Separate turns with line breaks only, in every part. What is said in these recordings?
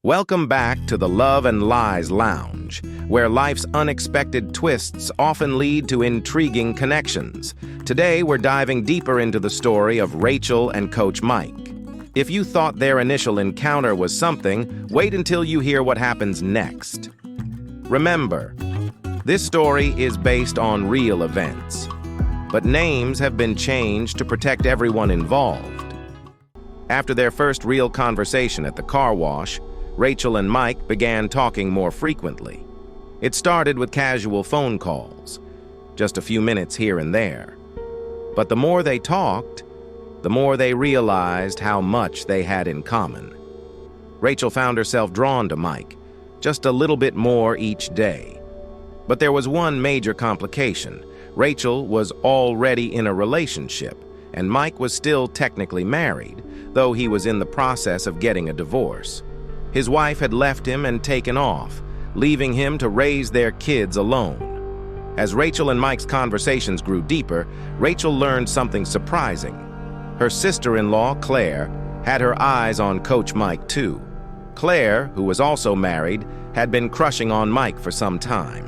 Welcome back to the Love and Lies Lounge, where life's unexpected twists often lead to intriguing connections. Today, we're diving deeper into the story of Rachel and Coach Mike. If you thought their initial encounter was something, wait until you hear what happens next. Remember, this story is based on real events, but names have been changed to protect everyone involved. After their first real conversation at the car wash, Rachel and Mike began talking more frequently. It started with casual phone calls, just a few minutes here and there. But the more they talked, the more they realized how much they had in common. Rachel found herself drawn to Mike, just a little bit more each day. But there was one major complication. Rachel was already in a relationship, and Mike was still technically married, though he was in the process of getting a divorce. His wife had left him and taken off, leaving him to raise their kids alone. As Rachel and Mike's conversations grew deeper, Rachel learned something surprising. Her sister-in-law, Claire, had her eyes on Coach Mike too. Claire, who was also married, had been crushing on Mike for some time.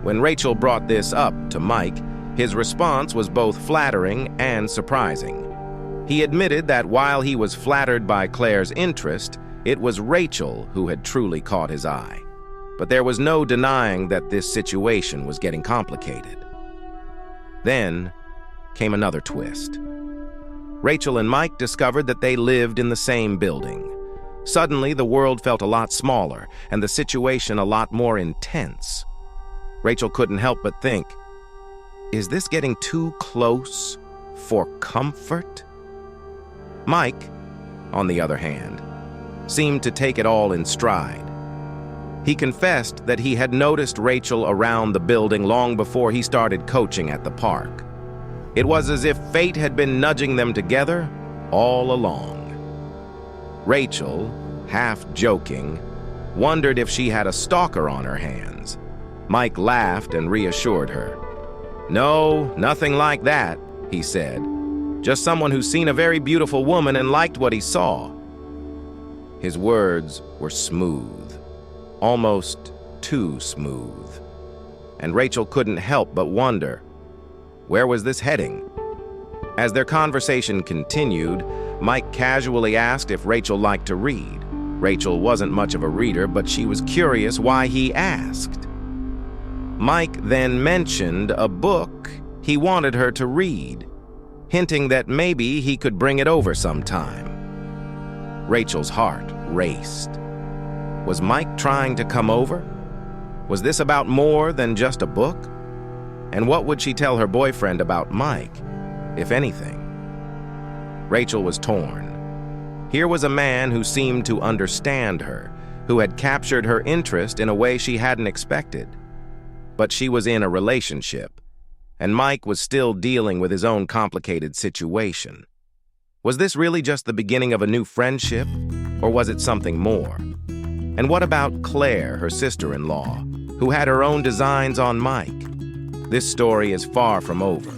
When Rachel brought this up to Mike, his response was both flattering and surprising. He admitted that while he was flattered by Claire's interest, it was Rachel who had truly caught his eye. But there was no denying that this situation was getting complicated. Then came another twist. Rachel and Mike discovered that they lived in the same building. Suddenly, the world felt a lot smaller and the situation a lot more intense. Rachel couldn't help but think, is this getting too close for comfort? Mike, on the other hand, seemed to take it all in stride. He confessed that he had noticed Rachel around the building long before he started coaching at the park. It was as if fate had been nudging them together all along. Rachel, half joking, wondered if she had a stalker on her hands. Mike laughed and reassured her. "No, nothing like that," he said. "Just someone who's seen a very beautiful woman and liked what he saw." His words were smooth, almost too smooth. And Rachel couldn't help but wonder, where was this heading? As their conversation continued, Mike casually asked if Rachel liked to read. Rachel wasn't much of a reader, but she was curious why he asked. Mike then mentioned a book he wanted her to read, hinting that maybe he could bring it over sometime. Rachel's heart raced. Was Mike trying to come over? Was this about more than just a book? And what would she tell her boyfriend about Mike, if anything? Rachel was torn. Here was a man who seemed to understand her, who had captured her interest in a way she hadn't expected. But she was in a relationship, and Mike was still dealing with his own complicated situation. Was this really just the beginning of a new friendship, or was it something more? And what about Claire, her sister-in-law, who had her own designs on Mike? This story is far from over.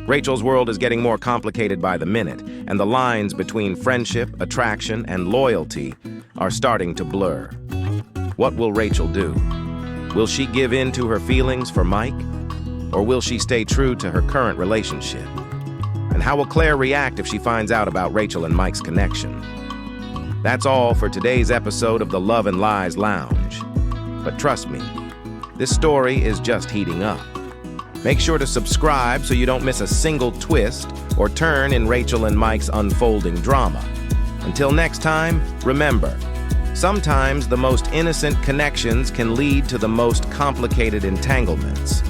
Rachel's world is getting more complicated by the minute, and the lines between friendship, attraction, and loyalty are starting to blur. What will Rachel do? Will she give in to her feelings for Mike, or will she stay true to her current relationship? And how will Claire react if she finds out about Rachel and Mike's connection? That's all for today's episode of the Love and Lies Lounge. But trust me, this story is just heating up. Make sure to subscribe so you don't miss a single twist or turn in Rachel and Mike's unfolding drama. Until next time, remember, sometimes the most innocent connections can lead to the most complicated entanglements.